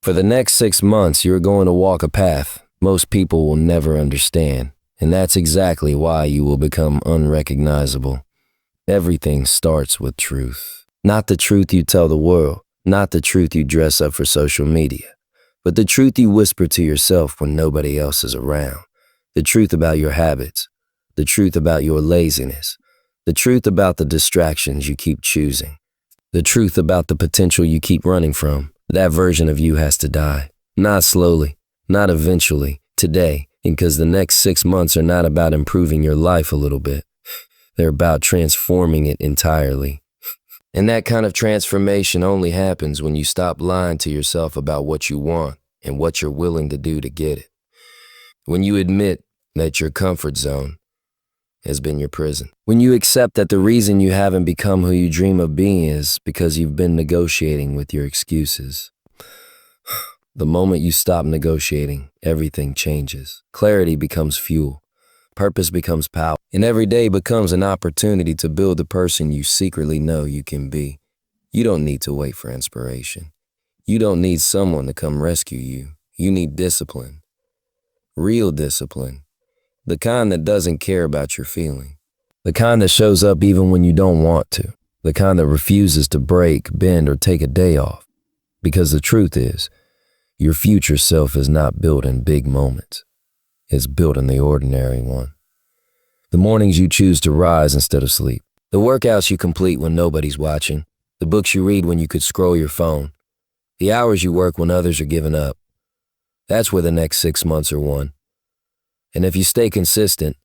For the next 6 months, you're going to walk a path most people will never understand, and that's exactly why you will become unrecognizable. Everything starts with truth. Not the truth you tell the world, not the truth you dress up for social media, but the truth you whisper to yourself when nobody else is around. The truth about your habits, the truth about your laziness, the truth about the distractions you keep choosing, the truth about the potential you keep running from. That version of you has to die. Not slowly, not eventually, today, because the next 6 months are not about improving your life a little bit. They're about transforming it entirely. And that kind of transformation only happens when you stop lying to yourself about what you want and what you're willing to do to get it. When you admit that your comfort zone has been your prison. When you accept that the reason you haven't become who you dream of being is because you've been negotiating with your excuses. The moment you stop negotiating, everything changes. Clarity becomes fuel. Purpose becomes power. And every day becomes an opportunity to build the person you secretly know you can be. You don't need to wait for inspiration. You don't need someone to come rescue you. You need discipline. Real discipline. The kind that doesn't care about your feeling. The kind that shows up even when you don't want to. The kind that refuses to break, bend, or take a day off. Because the truth is, your future self is not built in big moments. It's built in the ordinary one. The mornings you choose to rise instead of sleep. The workouts you complete when nobody's watching. The books you read when you could scroll your phone. The hours you work when others are giving up. That's where the next 6 months are won. And if you stay consistent,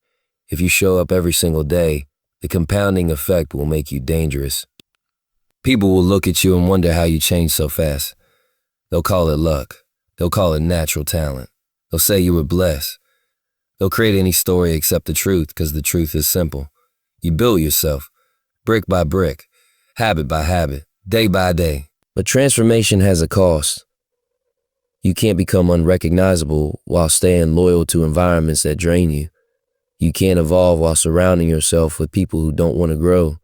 if you show up every single day, the compounding effect will make you dangerous. People will look at you and wonder how you changed so fast. They'll call it luck. They'll call it natural talent. They'll say you were blessed. They'll create any story except the truth, because the truth is simple. You build yourself, brick by brick, habit by habit, day by day. But transformation has a cost. You can't become unrecognizable while staying loyal to environments that drain you. You can't evolve while surrounding yourself with people who don't want to grow.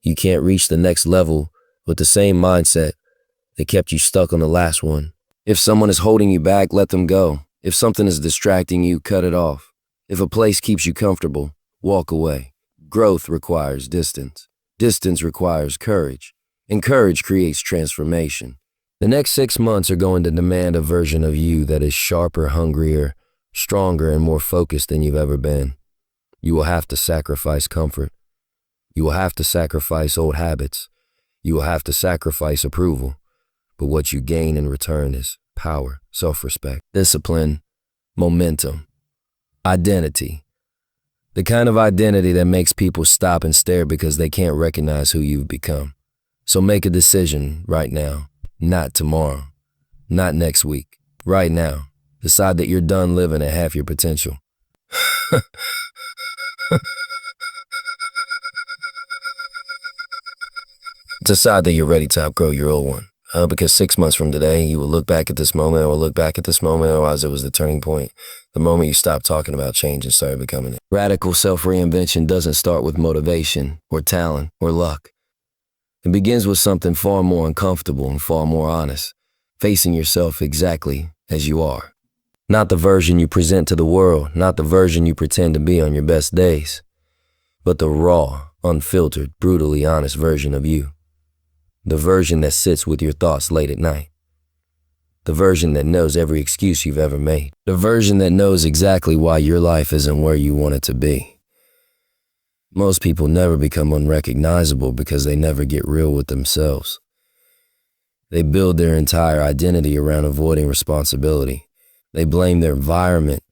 You can't reach the next level with the same mindset that kept you stuck on the last one. If someone is holding you back, let them go. If something is distracting you, cut it off. If a place keeps you comfortable, walk away. Growth requires distance. Distance requires courage. And courage creates transformation. The next 6 months are going to demand a version of you that is sharper, hungrier, stronger, and more focused than you've ever been. You will have to sacrifice comfort. You will have to sacrifice old habits. You will have to sacrifice approval. But what you gain in return is power, self-respect, discipline, momentum, identity. The kind of identity that makes people stop and stare because they can't recognize who you've become. So make a decision right now, not tomorrow, not next week, right now. Decide that you're done living at half your potential. Decide that you're ready to outgrow your old one. Because 6 months from today, you will look back at this moment or look back at this moment, otherwise it was the turning point. The moment you stopped talking about change and started becoming it. Radical self-reinvention doesn't start with motivation or talent or luck. It begins with something far more uncomfortable and far more honest. Facing yourself exactly as you are. Not the version you present to the world, not the version you pretend to be on your best days, but the raw, unfiltered, brutally honest version of you. The version that sits with your thoughts late at night. The version that knows every excuse you've ever made. The version that knows exactly why your life isn't where you want it to be. Most people never become unrecognizable because they never get real with themselves. They build their entire identity around avoiding responsibility. They blame their environment.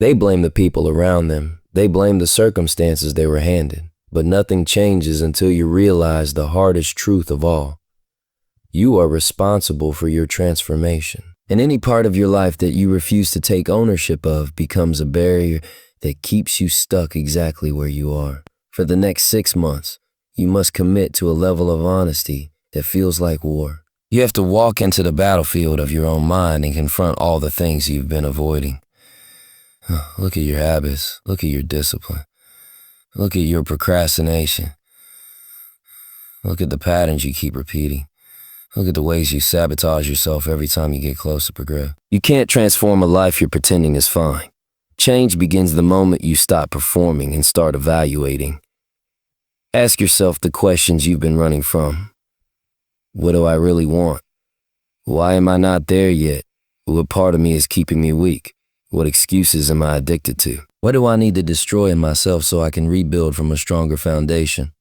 They blame the people around them. They blame the circumstances they were handed. But nothing changes until you realize the hardest truth of all. You are responsible for your transformation. And any part of your life that you refuse to take ownership of becomes a barrier that keeps you stuck exactly where you are. For the next 6 months, you must commit to a level of honesty that feels like war. You have to walk into the battlefield of your own mind and confront all the things you've been avoiding. Look at your habits. Look at your discipline. Look at your procrastination. Look at the patterns you keep repeating. Look at the ways you sabotage yourself every time you get close to progress. You can't transform a life you're pretending is fine. Change begins the moment you stop performing and start evaluating. Ask yourself the questions you've been running from. What do I really want? Why am I not there yet? What part of me is keeping me weak? What excuses am I addicted to? What do I need to destroy in myself so I can rebuild from a stronger foundation?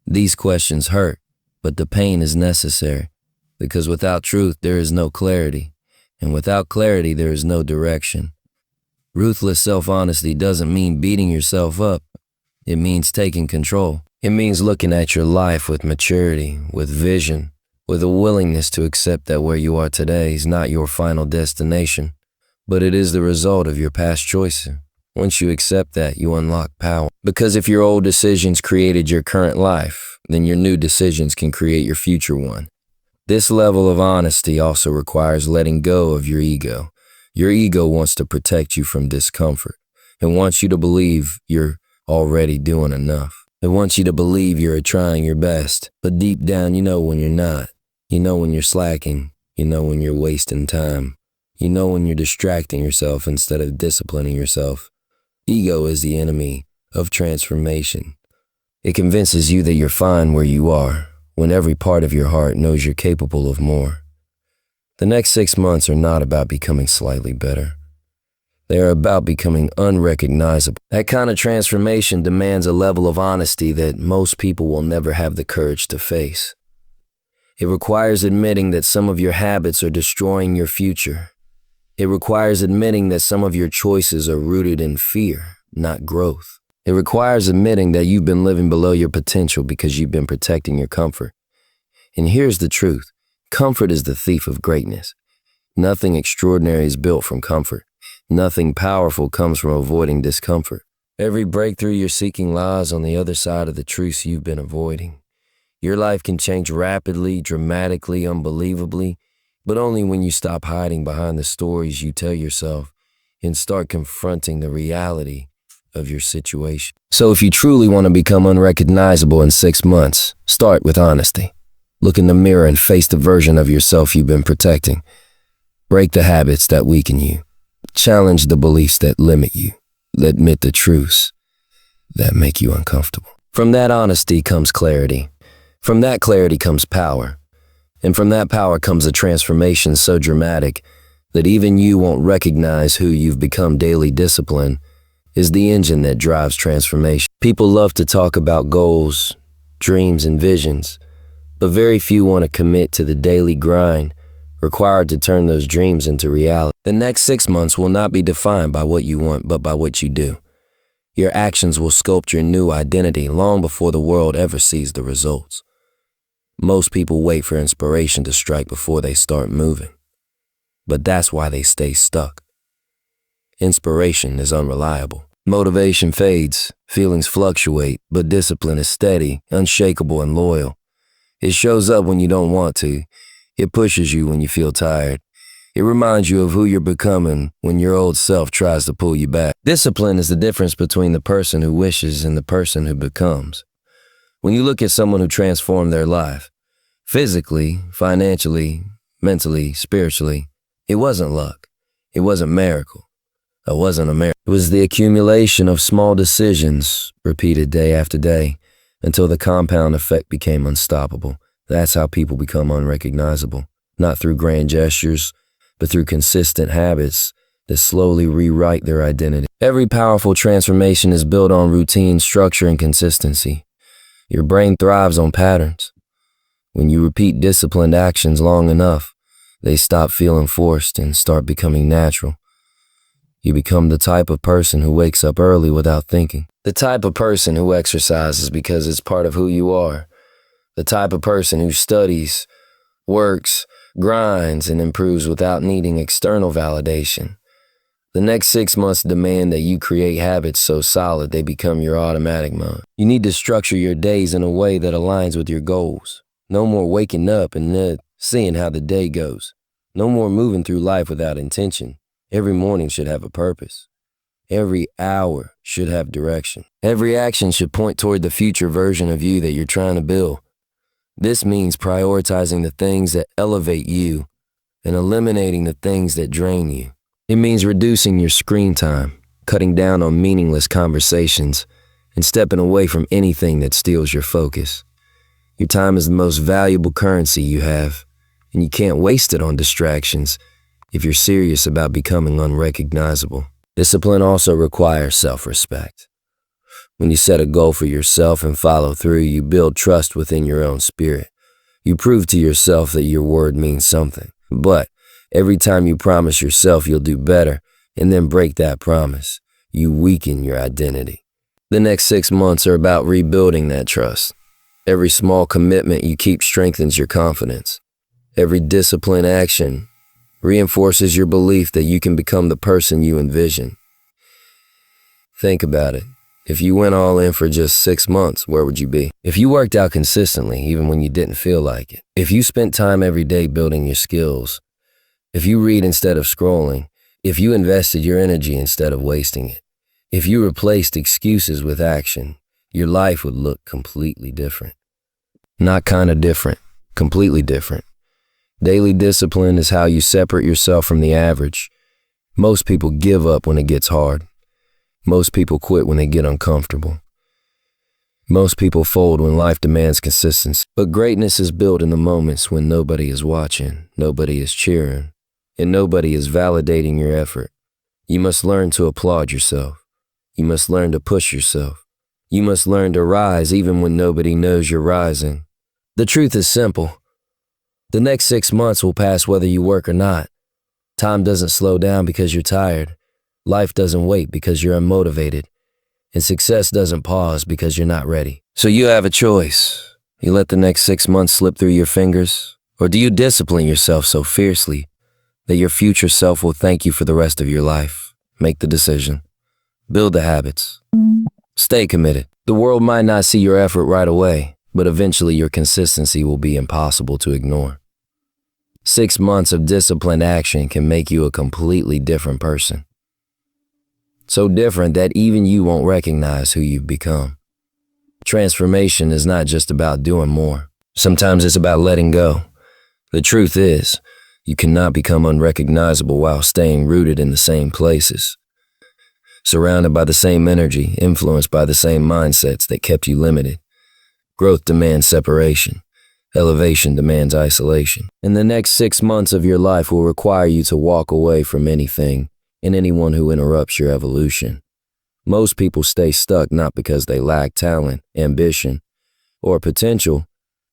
These questions hurt, but the pain is necessary, because without truth there is no clarity, and without clarity there is no direction. Ruthless self-honesty doesn't mean beating yourself up. It means taking control. It means looking at your life with maturity, with vision, with a willingness to accept that where you are today is not your final destination, but it is the result of your past choices. Once you accept that, you unlock power. Because if your old decisions created your current life, then your new decisions can create your future one. This level of honesty also requires letting go of your ego. Your ego wants to protect you from discomfort. It wants you to believe you're already doing enough. It wants you to believe you're trying your best, but deep down you know when you're not. You know when you're slacking. You know when you're wasting time. You know when you're distracting yourself instead of disciplining yourself. Ego is the enemy of transformation. It convinces you that you're fine where you are, when every part of your heart knows you're capable of more. The next 6 months are not about becoming slightly better. They are about becoming unrecognizable. That kind of transformation demands a level of honesty that most people will never have the courage to face. It requires admitting that some of your habits are destroying your future. It requires admitting that some of your choices are rooted in fear, not growth. It requires admitting that you've been living below your potential because you've been protecting your comfort. And here's the truth. Comfort is the thief of greatness. Nothing extraordinary is built from comfort. Nothing powerful comes from avoiding discomfort. Every breakthrough you're seeking lies on the other side of the truths you've been avoiding. Your life can change rapidly, dramatically, unbelievably, but only when you stop hiding behind the stories you tell yourself and start confronting the reality of your situation. So if you truly want to become unrecognizable in 6 months, start with honesty. Look in the mirror and face the version of yourself you've been protecting. Break the habits that weaken you. Challenge the beliefs that limit you. Admit the truths that make you uncomfortable. From that honesty comes clarity. From that clarity comes power. And from that power comes a transformation so dramatic that even you won't recognize who you've become. Daily discipline is the engine that drives transformation. People love to talk about goals, dreams, and visions, but very few want to commit to the daily grind required to turn those dreams into reality. The next 6 months will not be defined by what you want, but by what you do. Your actions will sculpt your new identity long before the world ever sees the results. Most people wait for inspiration to strike before they start moving. But that's why they stay stuck. Inspiration is unreliable. Motivation fades, feelings fluctuate, but discipline is steady, unshakable, and loyal. It shows up when you don't want to. It pushes you when you feel tired. It reminds you of who you're becoming when your old self tries to pull you back. Discipline is the difference between the person who wishes and the person who becomes. When you look at someone who transformed their life, physically, financially, mentally, spiritually, it wasn't luck. It wasn't miracle. It wasn't a miracle. It was the accumulation of small decisions repeated day after day until the compound effect became unstoppable. That's how people become unrecognizable, not through grand gestures, but through consistent habits that slowly rewrite their identity. Every powerful transformation is built on routine, structure, and consistency. Your brain thrives on patterns. When you repeat disciplined actions long enough, they stop feeling forced and start becoming natural. You become the type of person who wakes up early without thinking. The type of person who exercises because it's part of who you are. The type of person who studies, works, grinds, and improves without needing external validation. The next 6 months demand that you create habits so solid they become your automatic mode. You need to structure your days in a way that aligns with your goals. No more waking up and then seeing how the day goes. No more moving through life without intention. Every morning should have a purpose. Every hour should have direction. Every action should point toward the future version of you that you're trying to build. This means prioritizing the things that elevate you and eliminating the things that drain you. It means reducing your screen time, cutting down on meaningless conversations, and stepping away from anything that steals your focus. Your time is the most valuable currency you have, and you can't waste it on distractions if you're serious about becoming unrecognizable. Discipline also requires self-respect. When you set a goal for yourself and follow through, you build trust within your own spirit. You prove to yourself that your word means something. But every time you promise yourself you'll do better and then break that promise, you weaken your identity. The next 6 months are about rebuilding that trust. Every small commitment you keep strengthens your confidence. Every disciplined action reinforces your belief that you can become the person you envision. Think about it. If you went all in for just 6 months, where would you be? If you worked out consistently, even when you didn't feel like it. If you spent time every day building your skills. If you read instead of scrolling. If you invested your energy instead of wasting it. If you replaced excuses with action, your life would look completely different. Not kind of different, completely different. Daily discipline is how you separate yourself from the average. Most people give up when it gets hard. Most people quit when they get uncomfortable. Most people fold when life demands consistency. But greatness is built in the moments when nobody is watching, nobody is cheering, and nobody is validating your effort. You must learn to applaud yourself. You must learn to push yourself. You must learn to rise even when nobody knows you're rising. The truth is simple. The next 6 months will pass whether you work or not. Time doesn't slow down because you're tired. Life doesn't wait because you're unmotivated. And success doesn't pause because you're not ready. So you have a choice. You let the next 6 months slip through your fingers, or do you discipline yourself so fiercely that your future self will thank you for the rest of your life? Make the decision. Build the habits. Stay committed. The world might not see your effort right away, but eventually your consistency will be impossible to ignore. 6 months of disciplined action can make you a completely different person. So different that even you won't recognize who you've become. Transformation is not just about doing more. Sometimes it's about letting go. The truth is, you cannot become unrecognizable while staying rooted in the same places. Surrounded by the same energy, influenced by the same mindsets that kept you limited. Growth demands separation. Elevation demands isolation. And the next 6 months of your life will require you to walk away from anything and anyone who interrupts your evolution. Most people stay stuck not because they lack talent, ambition, or potential,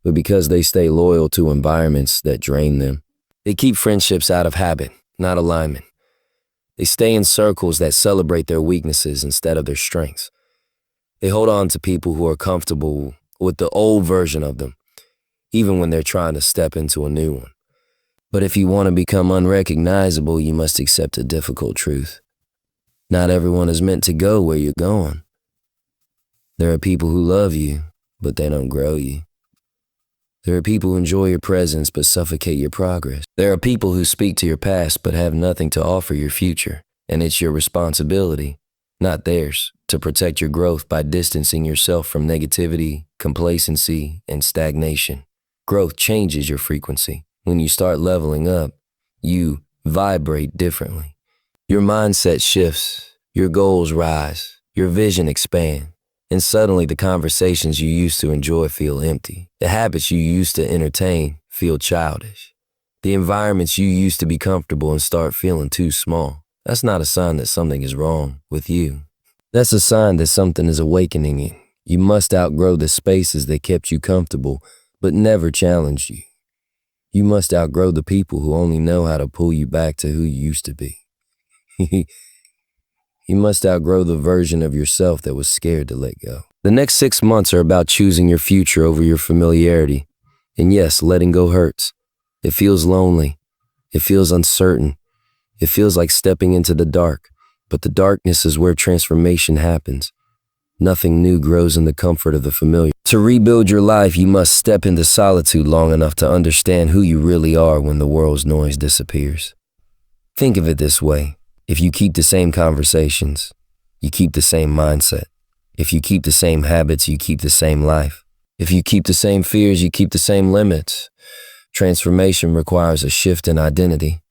but because they stay loyal to environments that drain them. They keep friendships out of habit, not alignment. They stay in circles that celebrate their weaknesses instead of their strengths. They hold on to people who are comfortable with the old version of them, even when they're trying to step into a new one. But if you want to become unrecognizable, you must accept a difficult truth. Not everyone is meant to go where you're going. There are people who love you, but they don't grow you. There are people who enjoy your presence but suffocate your progress. There are people who speak to your past but have nothing to offer your future, and it's your responsibility, not theirs, to protect your growth by distancing yourself from negativity, complacency, and stagnation. Growth changes your frequency. When you start leveling up, you vibrate differently. Your mindset shifts, your goals rise, your vision expands, and suddenly the conversations you used to enjoy feel empty. The habits you used to entertain feel childish. The environments you used to be comfortable in start feeling too small. That's not a sign that something is wrong with you. That's a sign that something is awakening you. You must outgrow the spaces that kept you comfortable but never challenged you. You must outgrow the people who only know how to pull you back to who you used to be. You must outgrow the version of yourself that was scared to let go. The next 6 months are about choosing your future over your familiarity. And yes, letting go hurts. It feels lonely. It feels uncertain. It feels like stepping into the dark. But the darkness is where transformation happens. Nothing new grows in the comfort of the familiar. To rebuild your life, you must step into solitude long enough to understand who you really are when the world's noise disappears. Think of it this way. If you keep the same conversations, you keep the same mindset. If you keep the same habits, you keep the same life. If you keep the same fears, you keep the same limits. Transformation requires a shift in identity,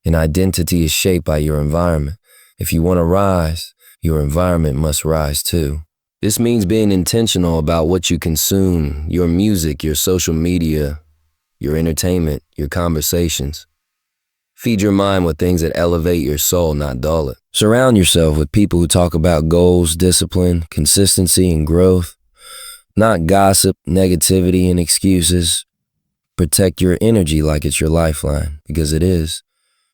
and identity is shaped by your environment. If you want to rise, your environment must rise too. This means being intentional about what you consume, your music, your social media, your entertainment, your conversations. Feed your mind with things that elevate your soul, not dull it. Surround yourself with people who talk about goals, discipline, consistency, and growth, not gossip, negativity, and excuses. Protect your energy like it's your lifeline, because it is.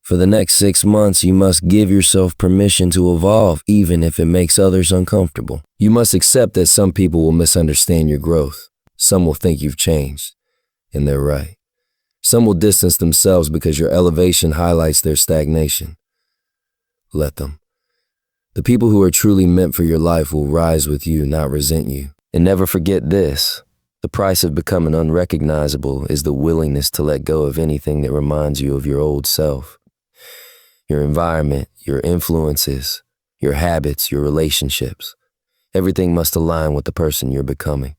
For the next 6 months, you must give yourself permission to evolve, even if it makes others uncomfortable. You must accept that some people will misunderstand your growth. Some will think you've changed, and they're right. Some will distance themselves because your elevation highlights their stagnation. Let them. The people who are truly meant for your life will rise with you, not resent you. And never forget this. The price of becoming unrecognizable is the willingness to let go of anything that reminds you of your old self. Your environment, your influences, your habits, your relationships. Everything must align with the person you're becoming,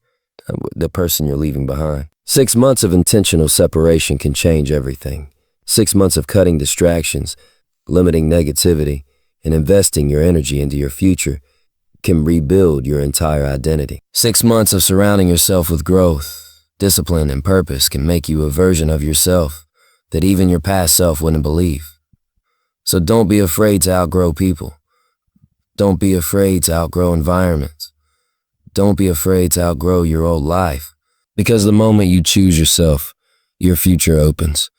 the person you're leaving behind. 6 months of intentional separation can change everything. 6 months of cutting distractions, limiting negativity, and investing your energy into your future can rebuild your entire identity. 6 months of surrounding yourself with growth, discipline, and purpose can make you a version of yourself that even your past self wouldn't believe. So don't be afraid to outgrow people. Don't be afraid to outgrow environments. Don't be afraid to outgrow your old life. Because the moment you choose yourself, your future opens.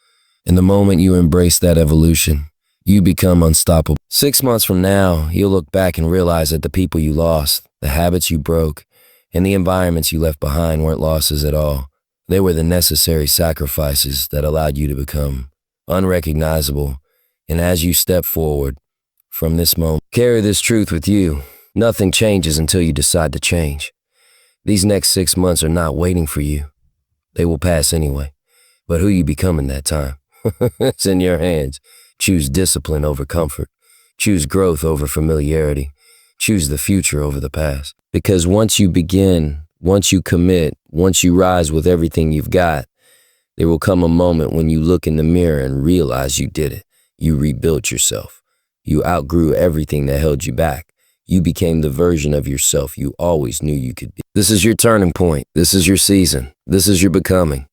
And the moment you embrace that evolution, you become unstoppable. 6 months from now, you'll look back and realize that the people you lost, the habits you broke, and the environments you left behind weren't losses at all. They were the necessary sacrifices that allowed you to become unrecognizable. And as you step forward from this moment, carry this truth with you. Nothing changes until you decide to change. These next 6 months are not waiting for you. They will pass anyway. But who you become in that time, it's in your hands. Choose discipline over comfort. Choose growth over familiarity. Choose the future over the past. Because once you begin, once you commit, once you rise with everything you've got, there will come a moment when you look in the mirror and realize you did it. You rebuilt yourself. You outgrew everything that held you back. You became the version of yourself you always knew you could be. This is your turning point. This is your season. This is your becoming.